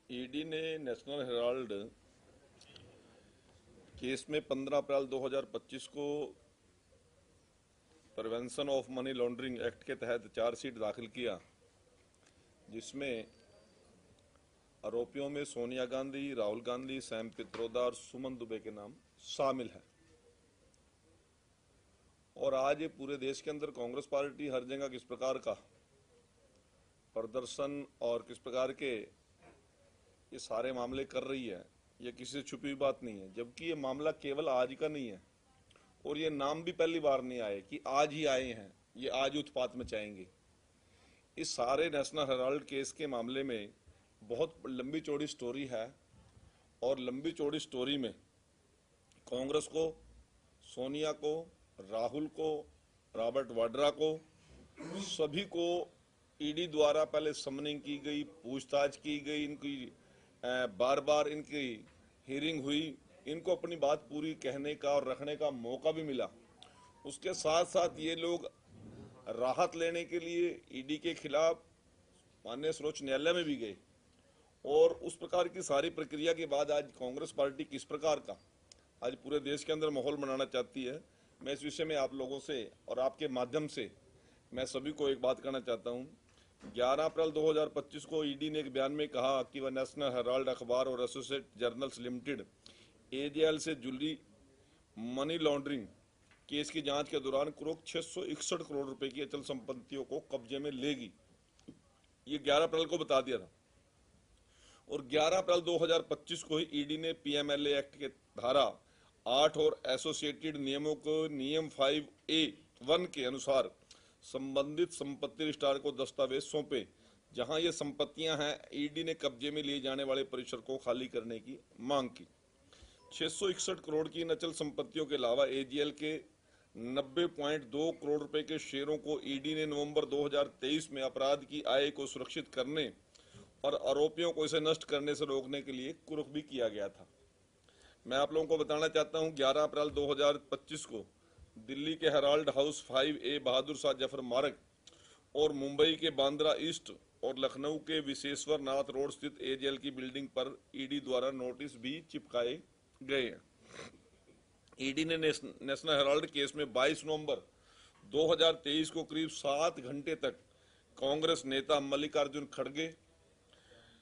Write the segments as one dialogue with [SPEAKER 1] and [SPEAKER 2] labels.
[SPEAKER 1] ED ने national Herald case में 15 अप्रैल 2025 को prevention of money laundering act के तहत चार्जशीट दाखिल किया, जिसमें आरोपियों में सोनिया गांधी, राहुल गांधी, सैम पित्रोदा और सुमन दुबे के नाम शामिल है। और आज ये पूरे देश के अंदर कांग्रेस पार्टी हर जगह किस प्रकार का प्रदर्शन और किस प्रकार के ये सारे मामले कर रही है, ये किसी से छुपी हुई बात नहीं है। जबकि ये मामला केवल आज का नहीं है और ये नाम भी पहली बार नहीं आए कि आज ही आए हैं, ये आज उत्पात मचाएंगे। इस सारे नेशनल हेराल्ड केस के मामले में बहुत लंबी चौड़ी स्टोरी है और लंबी चौड़ी स्टोरी में कांग्रेस को, सोनिया को, राहुल को, रॉबर्ट वाड्रा को, सभी को ईडी द्वारा पहले समनिंग की गई, पूछताछ की गई, इनकी बार बार इनकी हियरिंग हुई, इनको अपनी बात पूरी कहने का और रखने का मौका भी मिला। उसके साथ साथ ये लोग राहत लेने के लिए ईडी के खिलाफ माननीय सर्वोच्च न्यायालय में भी गए और उस प्रकार की सारी प्रक्रिया के बाद आज कांग्रेस पार्टी किस प्रकार का आज पूरे देश के अंदर माहौल बनाना चाहती है, मैं इस विषय में आप लोगों से और आपके माध्यम से मैं सभी को एक बात कहना चाहता हूं। 11 अप्रैल 2025 को ईडी ने एक बयान में कहा कि वह नेशनल हेराल्ड अखबार और एसोसिएट जर्नल्स लिमिटेड एजेएल से जुड़ी मनी लॉन्ड्रिंग केस की जांच के दौरान कुल 661 करोड़ रुपए की अचल संपत्तियों को कब्जे में लेगी। ये 11 अप्रैल को बता दिया था और 11 अप्रैल 2025 को ही ईडी ने पीएमएलए एक्ट के धारा 8 और एसोसिएटेड नियमों को नियम 5A(1) के अनुसार संबंधित संपत्ति रजिस्ट्रार को दस्तावेज सौंपे, जहां ये संपत्तियां हैं। ईडी ने कब्जे में लिए जाने वाले परिसर को खाली करने की मांग की। 661 करोड़ की इन अचल संपत्तियों के अलावा एजीएल के 90.2 करोड़ रुपए के शेयरों को ईडी ने नवंबर 2023 में अपराध की आय को सुरक्षित करने और आरोपियों को इसे नष्ट करने से रोकने के लिए कुर्क भी किया गया था। मैं आप लोगों को बताना चाहता हूं, 11 अप्रैल 2025 को दिल्ली के Herald house 5A Bahadur Shah Zafar मार्ग और मुंबई के बांद्रा ईस्ट और लखनऊ के विशेश्वर नाथ रोड स्थित एजेएल की बिल्डिंग पर ईडी द्वारा नोटिस भी चिपकाए गए हैं। ईडी ने नेशनल हेराल्ड केस में 22 नवंबर 2023 को करीब 7 घंटे तक कांग्रेस नेता मल्लिकार्जुन खड़गे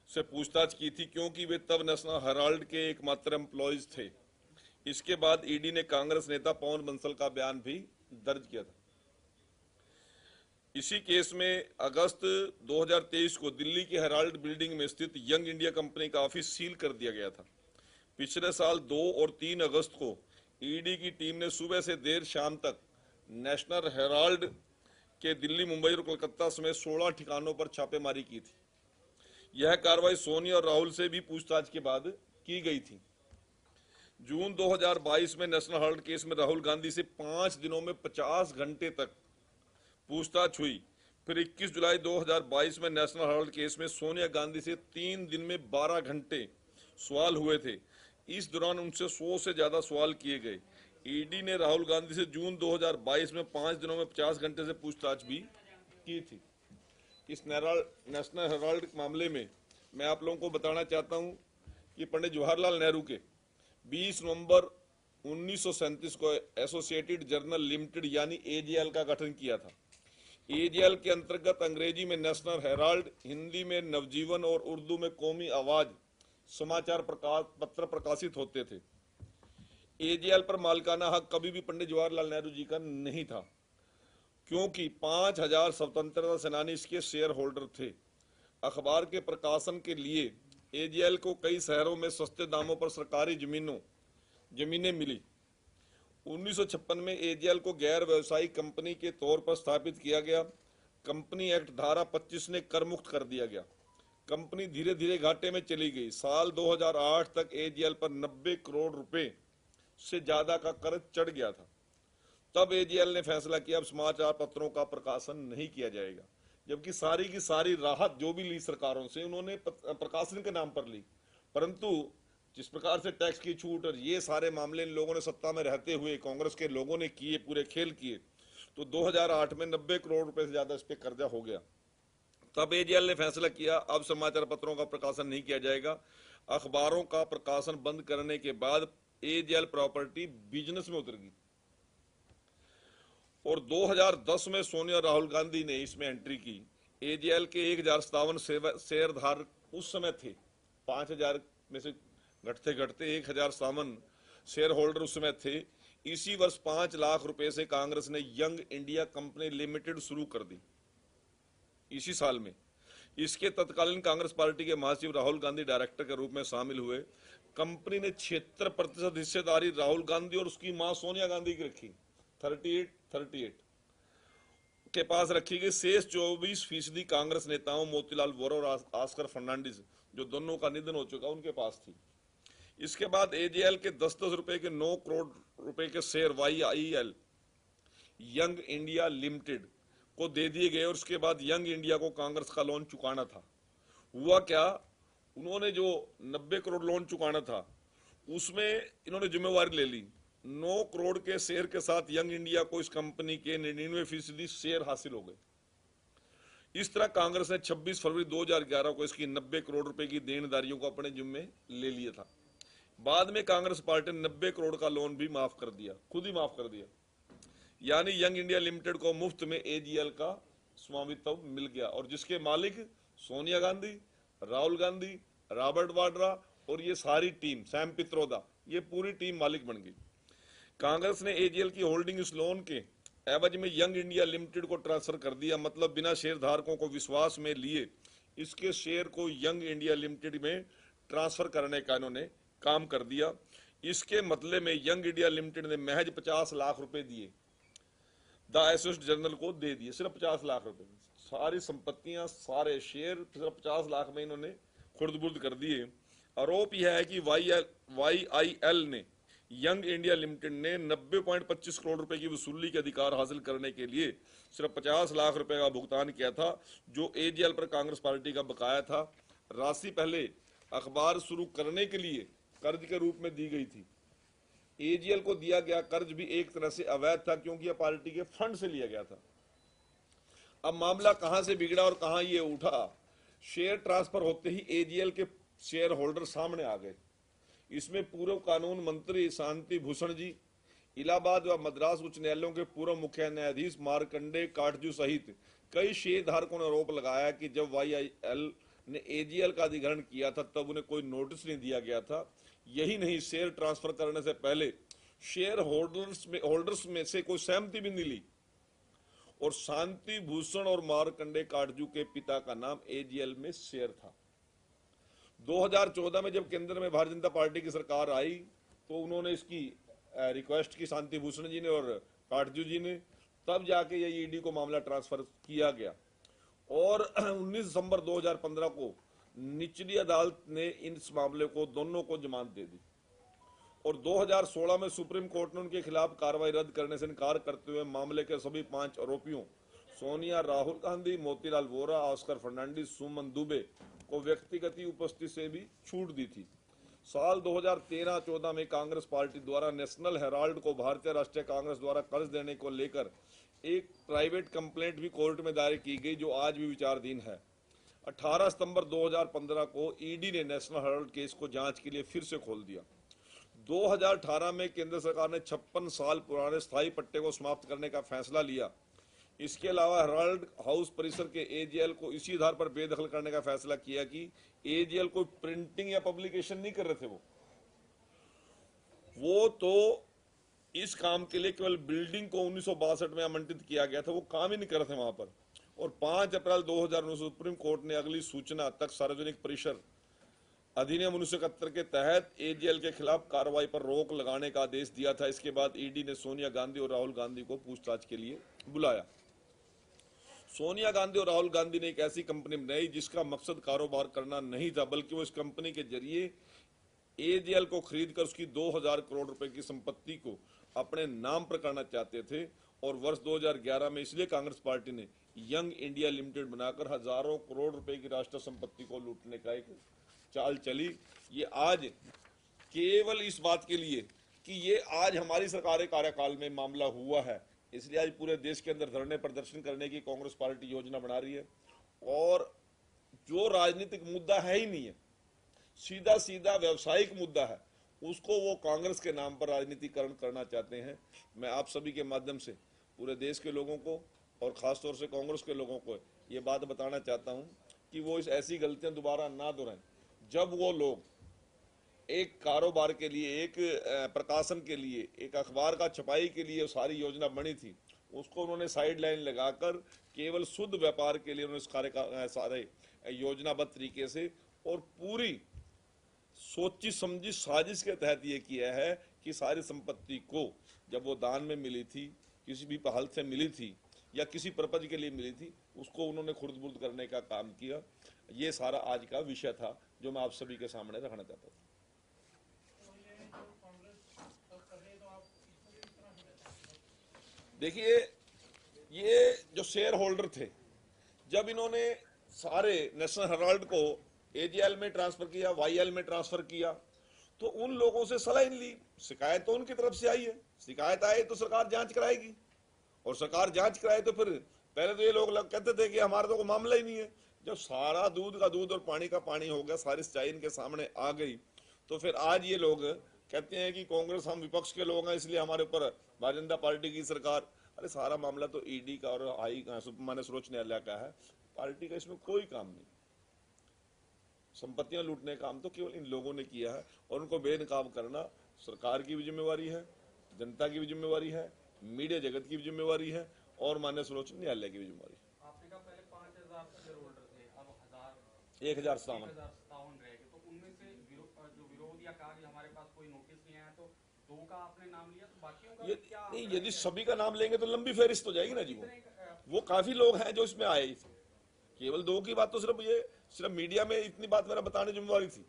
[SPEAKER 1] से पूछताछ की थी, क्योंकि वे तब नेशनल हेराल्ड के एकमात्र एम्प्लॉयज थे। इसके बाद ईडी ने कांग्रेस नेता पवन बंसल का बयान भी दर्ज किया था। इसी केस में अगस्त 2023 को दिल्ली की हेराल्ड बिल्डिंग में स्थित यंग इंडिया कंपनी का ऑफिस सील कर दिया गया था। पिछले साल 2 और 3 अगस्त को ईडी की टीम ने सुबह से देर शाम तक नेशनल हेराल्ड के दिल्ली, मुंबई और कोलकाता समेत 16 ठिकानों पर छापेमारी की थी। यह कार्रवाई सोनिया और राहुल से भी पूछताछ के बाद की गई थी। जून 2022 में नेशनल हेराल्ड केस में राहुल गांधी से 5 दिनों में 50 घंटे तक पूछताछ हुई। फिर 21 जुलाई 2022 में नेशनल हेराल्ड केस में सोनिया गांधी से 3 दिन में 12 घंटे सवाल हुए थे। इस दौरान उनसे 100 से ज्यादा सवाल किए गए। ईडी ने राहुल गांधी से जून 2022 में 5 दिनों में 50 घंटे से पूछताछ भी की थी। इस नेशनल हेराल्ड मामले में मैं आप लोगों को बताना चाहता हूं कि पंडित जवाहरलाल नेहरू के 20 नवंबर 1937 को एसोसिएटेड जर्नल लिमिटेड यानी एजेएल का गठन किया था। एजेएल के अंतर्गत अंग्रेजी में नेशनल हेराल्ड, हिंदी में नवजीवन और उर्दू में कौमी आवाज समाचार पत्र प्रकाशित होते थे। एजेएल पर मालिकाना हक कभी भी पंडित जवाहरलाल नेहरू जी का नहीं था, क्योंकि 5000 स्वतंत्रता सेनानी इसके शेयर होल्डर थे। अखबार के प्रकाशन के लिए एजेएल को कई शहरों में सस्ते दामों पर सरकारी जमीनें मिली। 1956 में एजेएल को गैर व्यवसायिक कंपनी के तौर पर स्थापित किया गया। कंपनी एक्ट धारा 25 ने कर मुक्त कर दिया गया। कंपनी धीरे धीरे घाटे में चली गई। साल 2008 तक एजेएल पर 90 करोड़ रुपए से ज्यादा का कर चढ़ गया था। तब एजेएल ने फैसला किया अब समाचार पत्रों का प्रकाशन नहीं किया जाएगा, जबकि सारी की सारी राहत जो भी ली सरकारों से उन्होंने प्रकाशन के नाम पर ली। परंतु जिस प्रकार से टैक्स की छूट और ये सारे मामले इन लोगों ने सत्ता में रहते हुए कांग्रेस के लोगों ने किए, पूरे खेल किए, तो 2008 में 90 करोड़ रुपए से ज्यादा इस पे कर्जा हो गया। तब एजेएल ने फैसला किया अब समाचार पत्रों का प्रकाशन नहीं किया जाएगा। अखबारों का प्रकाशन बंद करने के बाद एजेएल प्रॉपर्टी बिजनेस में उतर गई और 2010 में सोनिया राहुल गांधी ने इसमें एंट्री की। एजेएल के 1057 शेयरधारक उस समय थे, 5000 में से घटते घटते 1057 शेयर होल्डर उस समय थे। इसी वर्ष 5 लाख रुपए से कांग्रेस ने यंग इंडिया कंपनी लिमिटेड शुरू कर दी इसी साल में। इसके तत्कालीन कांग्रेस पार्टी के महासचिव राहुल गांधी डायरेक्टर के रूप में शामिल हुए। कंपनी ने 76% हिस्सेदारी राहुल गांधी और उसकी मां सोनिया गांधी की रखी, 38 के पास रखी गई। शेष 24% कांग्रेस नेताओं मोतीलाल वोरा और ऑस्कर फर्नांडिस, जो दोनों का निधन हो चुका, उनके पास थी। इसके बाद एजेएल के 10-10 रुपए के 9 करोड़ रुपए के share YIL young India limited को दे दिए गए और उसके बाद यंग इंडिया को कांग्रेस का लोन चुकाना था। हुआ क्या, उन्होंने जो 90 करोड़ लोन चुकाना था उसमें इन्होंने जिम्मेवारी ले ली। 9 करोड़ के शेयर के साथ यंग इंडिया को इस कंपनी के 99% शेयर हासिल हो गए। इस तरह कांग्रेस ने 26 फरवरी 2011 को इसकी 90 करोड़ रुपए की देनदारियों को अपने जिम्मे ले लिया था। बाद में कांग्रेस पार्टी ने 90 करोड़ का लोन भी माफ कर दिया, खुद ही माफ कर दिया। यानी यंग इंडिया लिमिटेड को मुफ्त में एजेएल का स्वामित्व मिल गया और जिसके मालिक सोनिया गांधी, राहुल गांधी, रॉबर्ट वाड्रा और ये सारी टीम, सैम पित्रोदा, ये पूरी टीम मालिक बन गई। कांग्रेस ने एजेएल की होल्डिंग इस लोन के एवज में यंग इंडिया लिमिटेड को ट्रांसफर कर दिया। मतलब बिना शेयर धारकों को विश्वास में लिए इसके शेयर को यंग इंडिया लिमिटेड में ट्रांसफर करने का इन्होंने काम कर दिया। इसके बदले में यंग इंडिया लिमिटेड ने महज 50 लाख रुपए दिए, द एसोसिएट जर्नल को दे दिए, सिर्फ 50 लाख रुपए। सारी संपत्तियां, सारे शेयर सिर्फ 50 लाख में इन्होंने खुर्द-बुर्द कर दिए। आरोप यह है कि YIL ने यंग इंडिया लिमिटेड ने 90.25 करोड़ रुपए की वसूली के अधिकार हासिल करने के लिए सिर्फ 50 लाख रुपए का भुगतान किया था, जो एजेएल पर कांग्रेस पार्टी का बकाया था। राशि पहले अखबार शुरू करने के लिए कर्ज के रूप में दी गई थी। एजेएल को दिया गया कर्ज भी एक तरह से अवैध था क्योंकि यह पार्टी के फंड से लिया गया था। अब मामला कहां से बिगड़ा और कहां ये उठा, शेयर ट्रांसफर होते ही एजेएल के शेयर होल्डर सामने आ गए। इसमें पूर्व कानून मंत्री शांति भूषण जी, इलाहाबाद व मद्रास उच्च न्यायालयों के पूर्व मुख्य न्यायाधीश मार्कंडे काटजू सहित कई शेयर धारकों ने आरोप लगाया कि जब YIL ने एजेएल का अधिग्रहण किया था तब उन्हें कोई नोटिस नहीं दिया गया था। यही नहीं, शेयर ट्रांसफर करने से पहले शेयर होल्डर्स में से कोई सहमति भी नहीं ली और शांति भूषण और मार्कंडे काटजू के पिता का नाम एजेएल में शेयर था। 2014 में जब केंद्र में भारतीय जनता पार्टी की सरकार आई तो उन्होंने इसकी रिक्वेस्ट की, शांति भूषण जी ने और काटजू जी ने, तब जाके ये ईडी को मामला ट्रांसफर किया गया और 19 दिसंबर 2015 को निचली अदालत ने इस मामले को दोनों को जमानत दे दी और 2016 में सुप्रीम कोर्ट ने उनके खिलाफ कार्रवाई रद्द करने से इनकार करते हुए मामले के सभी 5 आरोपियों सोनिया राहुल गांधी, मोतीलाल वोरा, ऑस्कर फर्नांडिस, सुमन दुबे को व्यक्तिगत उपस्थिति से भी छूट दी थी। साल 2013-14 में कांग्रेस पार्टी द्वारा नेशनल हेराल्ड को भारतीय राष्ट्रीय कांग्रेस द्वारा कर्ज देने को लेकर एक प्राइवेट कंप्लेंट भी कोर्ट में दायर की गई जो आज भी विचाराधीन है। 18 सितंबर 2015 को ईडी ने नेशनल हेराल्ड केस को जांच के लिए फिर से खोल दिया। 2018 में केंद्र सरकार ने 56 साल पुराने स्थायी पट्टे को समाप्त करने का फैसला लिया। इसके अलावा हेराल्ड हाउस परिसर के एजेएल को इसी आधार पर बेदखल करने का फैसला किया कि एजेएल कोई प्रिंटिंग या पब्लिकेशन नहीं कर रहे थे। वो तो इस काम के लिए केवल बिल्डिंग को 1962 में आवंटित किया गया था, वो काम ही नहीं कर रहे थे वहां पर। और 5 अप्रैल 2019 सुप्रीम कोर्ट ने अगली सूचना तक सार्वजनिक परिसर अधिनियम 1971 के तहत एजेएल के खिलाफ कार्रवाई पर रोक लगाने का आदेश दिया था। इसके बाद ईडी ने सोनिया गांधी और राहुल गांधी को पूछताछ के लिए बुलाया। सोनिया गांधी और राहुल गांधी ने एक ऐसी कंपनी बनाई जिसका मकसद कारोबार करना नहीं था, बल्कि वो इस कंपनी के जरिए एजेएल को खरीदकर उसकी 2000 करोड़ रुपए की संपत्ति को अपने नाम पर करना चाहते थे। और वर्ष 2011 में इसलिए कांग्रेस पार्टी ने यंग इंडिया लिमिटेड बनाकर हजारों करोड़ रुपए की राष्ट्रीय संपत्ति को लूटने का एक चाल चली। ये आज केवल इस बात के लिए कि ये आज हमारी सरकार कार्यकाल में मामला हुआ है, इसलिए आज पूरे देश के अंदर धरने प्रदर्शन करने की कांग्रेस पार्टी योजना बना रही है और जो राजनीतिक मुद्दा है ही नहीं है, सीधा सीधा व्यवसायिक मुद्दा है, उसको वो कांग्रेस के नाम पर राजनीतिकरण करना चाहते हैं। मैं आप सभी के माध्यम से पूरे देश के लोगों को और खासतौर से कांग्रेस के लोगों को ये बात बताना चाहता हूं कि वो इस ऐसी गलतियां दोबारा ना दोहराएं। जब वो लोग एक कारोबार के लिए, एक प्रकाशन के लिए, एक अखबार का छपाई के लिए सारी योजना बनी थी, उसको उन्होंने साइड लाइन लगाकर केवल शुद्ध व्यापार के लिए उन्होंने इस कार्य का सारे योजनाबद्ध तरीके से और पूरी सोची समझी साजिश के तहत ये किया है कि सारी संपत्ति को जब वो दान में मिली थी, किसी भी पहल से मिली थी या किसी पर्पज के लिए मिली थी, उसको उन्होंने खुर्द-बुर्द करने का काम किया। ये सारा आज का विषय था जो मैं आप सभी के सामने रखना चाहता था। देखिए, ये जो शेयर होल्डर थे, जब इन्होंने सारे नेशनल हेराल्ड को एजीएल में ट्रांसफर किया, वाईएल में ट्रांसफर किया, तो उन लोगों से सलाह ली। शिकायत तो उनकी तरफ से आई है, शिकायत आए तो सरकार जांच कराएगी, और सरकार जांच कराए तो फिर पहले तो ये लोग कहते थे कि हमारा तो कोई मामला ही नहीं है। जब सारा दूध का दूध और पानी का पानी हो गया, सारी सच्चाई इनके सामने आ गई, तो फिर आज ये लोग कहते हैं कि कांग्रेस, हम विपक्ष के लोग हैं इसलिए हमारे ऊपर भारतीय जनता पार्टी की सरकार। अरे सारा मामला तो ईडी का और माननीय सर्वोच्च न्यायालय का है, पार्टी का इसमें कोई काम नहीं। संपत्तियां लूटने का काम तो केवल इन लोगों ने किया है, और उनको बेनकाब करना सरकार की भी जिम्मेवारी है, जनता की भी जिम्मेवारी है, मीडिया जगत की भी जिम्मेवारी है, और माननीय सर्वोच्च न्यायालय की भी जिम्मेवारी है।
[SPEAKER 2] आपने कहा पहले 5000 शेयर होल्डर थे, अब
[SPEAKER 1] 1057
[SPEAKER 2] रह गए, तो उनमें से जो विरोध या कहा कि हमारे पास कोई नोटिस नहीं आया, तो 2 का आपने नाम लिया, तो बाकियों का क्या?
[SPEAKER 1] नहीं, यदि सभी का नाम लेंगे तो लंबी फहरिस्त हो जाएगी ना जी। वो काफी लोग हैं जो इसमें आए, केवल 2 की बात तो सिर्फ मीडिया में इतनी बात मेरा बताने जिम्मेवारी थी।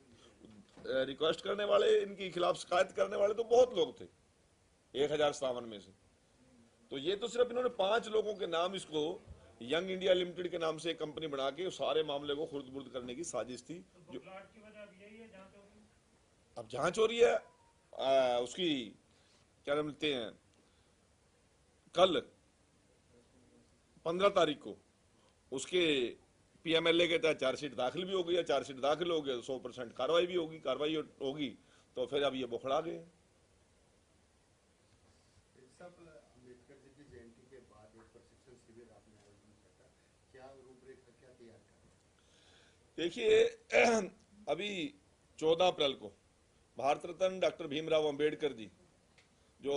[SPEAKER 1] रिक्वेस्ट करने वाले, इनके खिलाफ शिकायत करने वाले तो बहुत लोग थे 1057 में से। तो ये तो सिर्फ इन्होंने 5 लोगों के नाम, इसको यंग इंडिया लिमिटेड के नाम से एक कंपनी बना के सारे मामले को खुर्द-बुर्द करने की साजिश थी। जो अब जांच हो रही है, उसकी क्या बोलते हैं, कल 15 तारीख को उसके पीएमएलए के तहत चार्जशीट दाखिल भी हो गई है। चार्जशीट दाखिल हो गया 100% कार्रवाई भी होगी, कार्रवाई होगी तो फिर अब ये बुखड़ा गए।
[SPEAKER 3] अम्बेडकर जी की जयंती के बाद एक प्रशिक्षण शिविर आपने आयोजन किया, क्या रूपरेखा, क्या तैयार कर?
[SPEAKER 1] देखिए, अभी 14 अप्रैल को भारत रत्न डॉक्टर भीमराव अंबेडकर जी, जो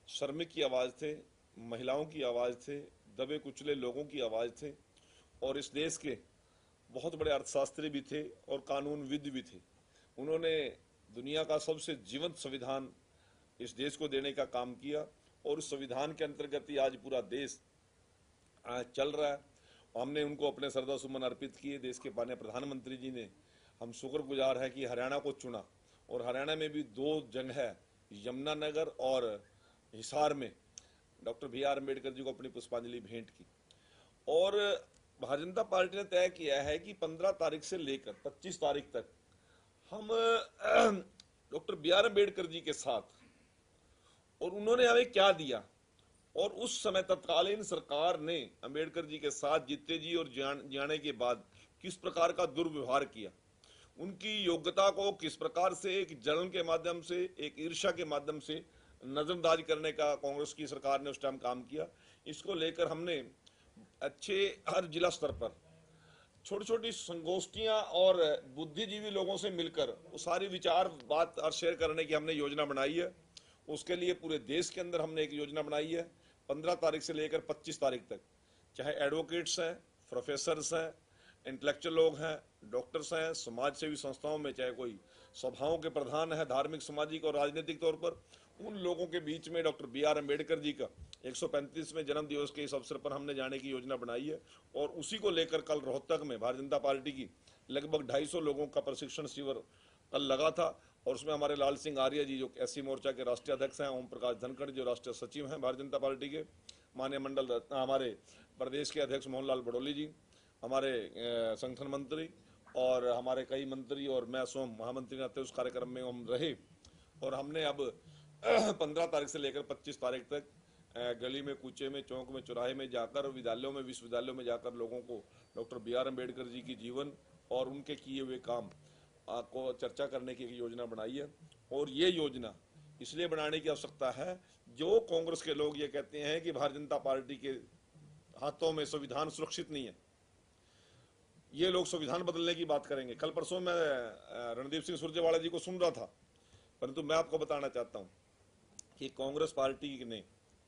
[SPEAKER 1] श्रमिक की आवाज थे, महिलाओं की आवाज थे, दबे कुचले लोगों की आवाज थे, और इस देश के बहुत बड़े अर्थशास्त्री भी थे और कानूनविद भी थे। उन्होंने दुनिया का सबसे जीवंत संविधान इस देश को देने का काम किया, और उस संविधान के अंतर्गत ही आज पूरा देश चल रहा है। हमने उनको अपने श्रद्धा सुमन अर्पित किए। देश के माननीय प्रधानमंत्री जी ने, हम शुक्रगुजार हैं कि हरियाणा को चुना, और हरियाणा में भी 2 जगह, यमुनानगर और हिसार में डॉक्टर बी.आर. अम्बेडकर जी को अपनी पुष्पांजलि भेंट की। और भारतीय जनता पार्टी ने तय किया है कि 15 तारीख से लेकर 25 तारीख तक हम डॉक्टर बी.आर. अम्बेडकर जी के साथ, और उन्होंने हमें क्या दिया, और उस समय तत्कालीन सरकार ने अम्बेडकर जी के साथ जीते जी और जाने के बाद किस प्रकार का दुर्व्यवहार किया, उनकी योग्यता को किस प्रकार से एक जलन के माध्यम से, एक ईर्ष्या के माध्यम से नजरअंदाज करने का कांग्रेस की सरकार ने उस टाइम काम किया। इसको लेकर हमने अच्छे हर जिला स्तर पर छोटी छोटी संगोष्ठियां और बुद्धिजीवी लोगों से मिलकर वो सारी विचार बात और शेयर करने की हमने योजना बनाई है। उसके लिए पूरे देश के अंदर हमने एक योजना बनाई है। 15 तारीख से लेकर 25 तारीख तक, चाहे एडवोकेट्स हैं, प्रोफेसर्स हैं, इंटेलेक्चुअल लोग हैं, डॉक्टर्स हैं, समाज सेवी संस्थाओं में चाहे कोई सभाओं के प्रधान है, धार्मिक, सामाजिक और राजनीतिक तौर पर, उन लोगों के बीच में डॉक्टर बी.आर. अम्बेडकर जी का 135वें जन्म दिवस के इस अवसर पर हमने जाने की योजना बनाई है। और उसी को लेकर कल रोहतक में भारतीय जनता पार्टी की लगभग 250 लोगों का प्रशिक्षण शिविर कल लगा था, और उसमें हमारे लाल सिंह आर्य जी जो एससी मोर्चा के राष्ट्रीय अध्यक्ष हैं, ओम प्रकाश धनखड़ जो राष्ट्रीय सचिव हैं भारतीय जनता पार्टी के, माननीय मंडल हमारे प्रदेश के अध्यक्ष मोहनलाल बड़ोली जी, हमारे संगठन मंत्री और हमारे कई मंत्री, और मैं स्वयं महामंत्री नाते उस कार्यक्रम में हम रहे। और हमने अब 15 तारीख से लेकर 25 तारीख तक गली में, कूचे में, चौक में, चौराहे में जाकर, विद्यालयों में, विश्वविद्यालयों में जाकर लोगों को डॉक्टर B.R. अम्बेडकर जी की जीवन और उनके किए हुए काम को चर्चा करने की एक योजना बनाई है। और ये योजना इसलिए बनाने की आवश्यकता है, जो कांग्रेस के लोग ये कहते हैं कि भारतीय जनता पार्टी के हाथों में संविधान सुरक्षित नहीं है, ये लोग संविधान बदलने की बात करेंगे। कल परसों मैं रणदीप सिंह सुरजेवाला जी को सुन रहा था, परंतु मैं आपको बताना चाहता हूं कि कांग्रेस पार्टी ने,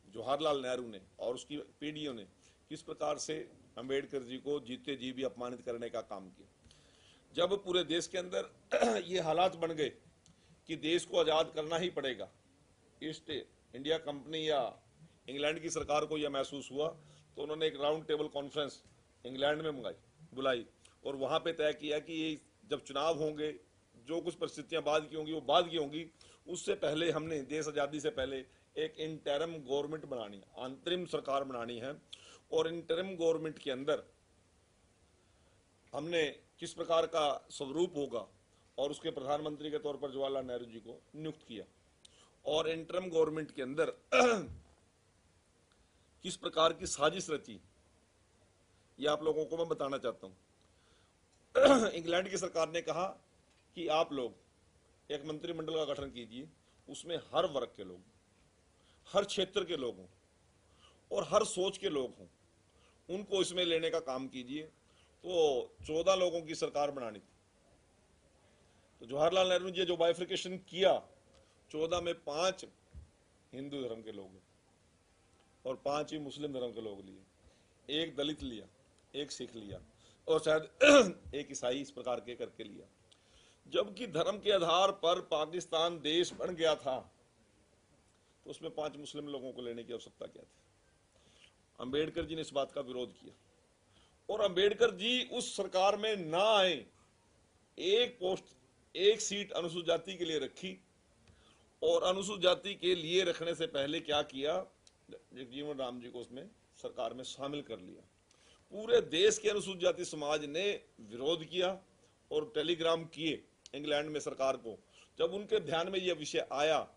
[SPEAKER 1] जवाहरलाल नेहरू ने और उसकी पीढ़ियों ने किस प्रकार से अंबेडकर जी को जीते जी भी अपमानित करने का काम किया। जब पूरे देश के अंदर ये हालात बन गए कि देश को आजाद करना ही पड़ेगा, ईस्ट इंडिया कंपनी या इंग्लैंड की सरकार को यह महसूस हुआ, तो उन्होंने एक राउंड टेबल कॉन्फ्रेंस इंग्लैंड में बुलाई और वहां पे तय किया कि ये जब चुनाव होंगे, जो कुछ परिस्थितियां बाद की होंगी वो बाद की होंगी, उससे पहले हमने देश आजादी से पहले एक इंटरिम गवर्नमेंट बनानी है, अंतरिम सरकार बनानी है। और इंटरिम गवर्नमेंट के अंदर हमने किस प्रकार का स्वरूप होगा और उसके प्रधानमंत्री के तौर पर जवाहरलाल नेहरू जी को नियुक्त किया। और इंटरिम गवर्नमेंट के अंदर किस प्रकार की साजिश रची, यह आप लोगों को मैं बताना चाहता हूं। इंग्लैंड की सरकार ने कहा कि आप लोग एक मंत्रिमंडल का गठन कीजिए, उसमें हर वर्ग के लोग, हर क्षेत्र के लोग हों और हर सोच के लोग हों, उनको इसमें लेने का काम कीजिए। तो 14 लोगों की सरकार बनानी थी। तो जवाहरलाल नेहरू जी जो बाइफिकेशन किया, 14 में 5 हिंदू धर्म के लोग और 5 ही मुस्लिम धर्म के लोग लिए, एक दलित लिया, एक सिख लिया और शायद एक ईसाई, इस प्रकार के करके लिया। जबकि धर्म के आधार पर पाकिस्तान देश बन गया था, तो उसमें 5 मुस्लिम लोगों को लेने की आवश्यकता क्या थी। अंबेडकर जी ने इस बात का विरोध किया और अंबेडकर जी उस सरकार में ना आए। एक पोस्ट, एक सीट अनुसूचित जाति के लिए रखी और अनुसूचित जाति के लिए रखने से पहले क्या किया, जगजीवन राम जी को उसमें सरकार में शामिल कर लिया। पूरे देश के अनुसूचित जाति समाज ने विरोध किया और टेलीग्राम किए इंग्लैंड में सरकार को। जब उनके ध्यान में यह विषय आया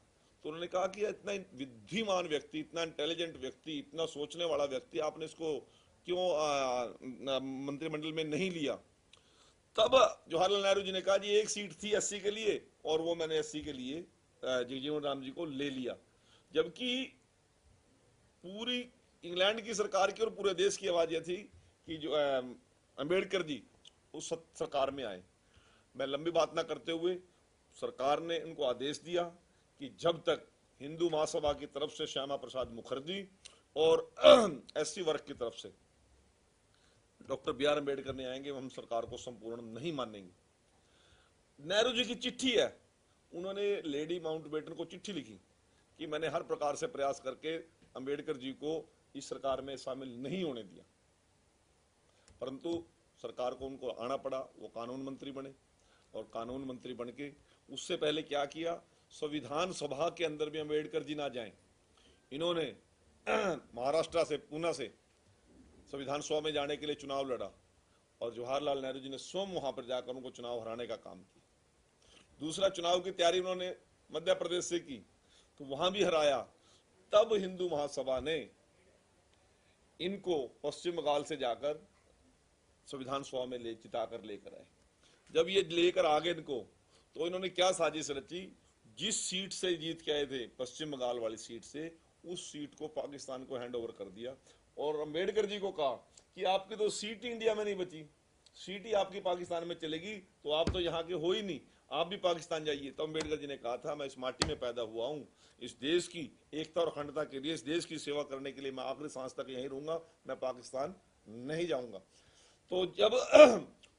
[SPEAKER 1] तो उन्होंने कहा कि इतना विद्वान व्यक्ति, इतना इंटेलिजेंट व्यक्ति, इतना सोचने वाला व्यक्ति, आपने इसको क्यों मंत्रिमंडल में नहीं लिया। तब जवाहरलाल नेहरू जी ने कहा जी एक सीट थी 80 के लिए और वो मैंने 80 के लिए जगजीवन राम जी को ले लिया। जबकि पूरी इंग्लैंड की सरकार की और पूरे देश की आवाज यह थी कि जो अंबेडकर जी उस सरकार में आए। मैं लंबी बात ना करते हुए, सरकार ने इनको आदेश दिया कि जब तक हिंदू महासभा की तरफ से श्यामा प्रसाद मुखर्जी और एससी वर्ग की तरफ से डॉक्टर B.R. अम्बेडकर ने आएंगे, हम सरकार को संपूर्ण नहीं मानेंगे। नेहरू जी की चिट्ठी है, उन्होंने लेडी माउंटबेटन को चिट्ठी लिखी कि मैंने हर प्रकार से प्रयास करके अंबेडकर जी को इस सरकार में शामिल नहीं होने दिया, परंतु सरकार को उनको आना पड़ा। वो कानून मंत्री बने और कानून मंत्री बन के उससे पहले क्या किया, संविधान सभा के अंदर भी अंबेडकर जी ना जाएं। इन्होंने महाराष्ट्र से, पूना से संविधान सभा में जाने के लिए चुनाव लड़ा और जवाहरलाल नेहरू जी ने स्वयं वहां पर जाकर उनको चुनाव हराने का काम किया। दूसरा चुनाव की तैयारी उन्होंने मध्य प्रदेश से की तो वहां भी हराया। तब हिंदू महासभा ने इनको पश्चिम बंगाल से जाकर संविधान सभा में जिताकर लेकर आए। जब ये लेकर आ गए इनको, तो इन्होंने क्या साजिश रची, जिस सीट से जीत के आए थे, पश्चिम बंगाल वाली सीट से, उस सीट को पाकिस्तान को हैंड ओवर कर दिया और अंबेडकर जी को कहा कि आपकी तो सीट ही इंडिया में नहीं बची, सीट ही आपकी पाकिस्तान में चलेगी, तो आप तो यहाँ के हो ही नहीं, आप भी पाकिस्तान जाइए। तो अंबेडकर जी ने कहा था मैं इस माटी में पैदा हुआ हूँ, इस देश की एकता और अखंडता के लिए, इस देश की सेवा करने के लिए मैं आखिरी सांस तक यहीं रहूंगा, मैं पाकिस्तान नहीं जाऊंगा। तो जब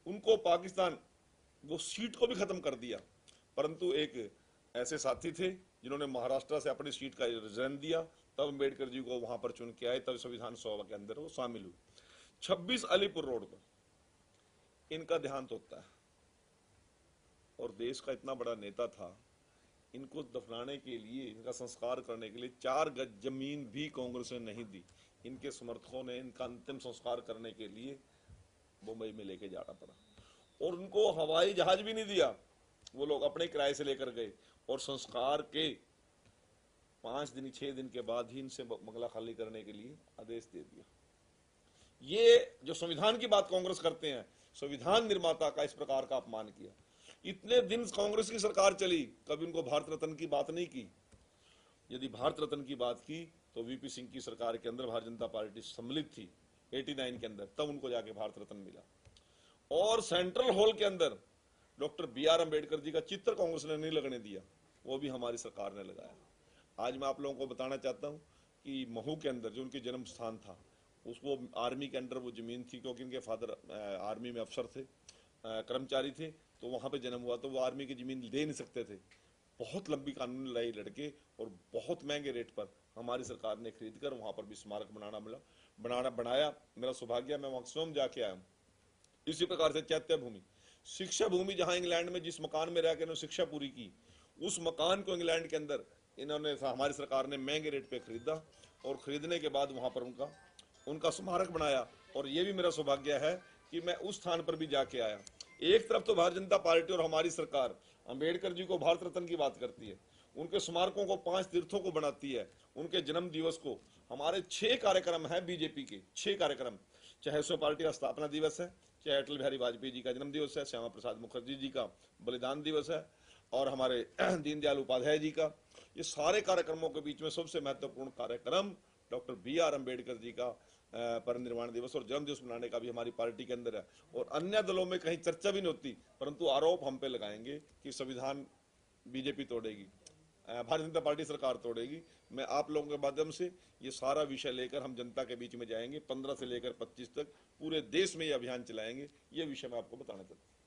[SPEAKER 1] उनको पाकिस्तान वो सीट को भी खत्म कर दिया, परंतु एक ऐसे साथी थे जिन्होंने महाराष्ट्र से अपनी सीट का रिजाइन दिया, तब अंबेडकर जी को वहां पर चुन के आए, तब संविधान सभा के अंदर वो शामिल हुए। 26 अलीपुर रोड पर इनका देहांत होता है और देश का इतना बड़ा नेता था, इनको दफनाने के लिए, इनका संस्कार करने के लिए 4 गज जमीन भी कांग्रेस ने नहीं दी। इनके समर्थकों ने इनका अंतिम संस्कार करने के लिए मुंबई में लेके जाना पड़ा और उनको हवाई जहाज भी नहीं दिया, वो लोग अपने किराए से लेकर गए और संस्कार के 5 दिन 6 दिन के बाद ही इनसे बंगला खाली करने के लिए आदेश दे दिया। ये जो संविधान की बात कांग्रेस करते हैं, संविधान निर्माता का इस प्रकार का अपमान किया। इतने दिन कांग्रेस की सरकार चली, कभी उनको भारत रत्न की बात नहीं की। यदि भारत रत्न की बात की तो वीपी सिंह की सरकार के अंदर भारतीय जनता पार्टी सम्मिलित थी 89 के अंदर, तब उनको जाके भारत रत्न मिला। और सेंट्रल हॉल के अंदर डॉक्टर BR अम्बेडकर जी का चित्र कांग्रेस ने नहीं लगने दिया, वो भी हमारी सरकार ने लगाया। आज मैं आप लोगों को बताना चाहता हूं कि महू के अंदर जो उनके जन्म स्थान था, उसको आर्मी के अंडर वो जमीन थी, क्योंकि उनके फादर आर्मी में अफसर थे, कर्मचारी थे, तो वहां पे जन्म हुआ, तो वो आर्मी की जमीन दे नहीं सकते थे। बहुत लंबी कानूनी लड़ाई लड़के और बहुत महंगे रेट पर हमारी सरकार ने खरीद कर वहां पर भी स्मारक बनाया। मेरा सौभाग्य, मैं वहां स्वयं जाके आया हूं। इसी प्रकार से चैत्य भूमि, शिक्षा भूमि, जहां इंग्लैंड में जिस मकान में रहकर इन्होंने शिक्षा पूरी की, उस मकान को इंग्लैंड के अंदर इन्होंने, हमारी सरकार ने महंगे रेट पे खरीदा और खरीदने के बाद वहां पर उनका स्मारक बनाया। और ये भी मेरा सौभाग्य है कि मैं उस स्थान पर भी जाके आया। एक तरफ तो भारतीय जनता पार्टी और हमारी सरकार अंबेडकर जी को भारत रत्न की बात करती है, उनके स्मारकों को 5 तीर्थों को बनाती है, उनके जन्म दिवस को, हमारे 6 कार्यक्रम है बीजेपी के, 6 कार्यक्रम, चाहे उसमें पार्टी का स्थापना दिवस है, चाहे अटल बिहारी वाजपेयी जी का जन्म दिवस है, श्यामा प्रसाद मुखर्जी जी का बलिदान दिवस है, और हमारे दीनदयाल उपाध्याय जी का। ये सारे कार्यक्रमों के बीच में सबसे महत्वपूर्ण कार्यक्रम डॉक्टर BR अम्बेडकर जी का परिनिर्वाण दिवस और जन्म दिवस मनाने का भी हमारी पार्टी के अंदर है। और अन्य दलों में कहीं चर्चा भी नहीं होती, परंतु आरोप हम पे लगाएंगे कि संविधान बीजेपी तोड़ेगी, भारतीय जनता पार्टी सरकार तोड़ेगी। मैं आप लोगों के माध्यम से ये सारा विषय लेकर हम जनता के बीच में जाएंगे। 15 से लेकर 25 तक पूरे देश में ये अभियान चलाएंगे। ये विषय मैं आपको बताना चाहता हूँ।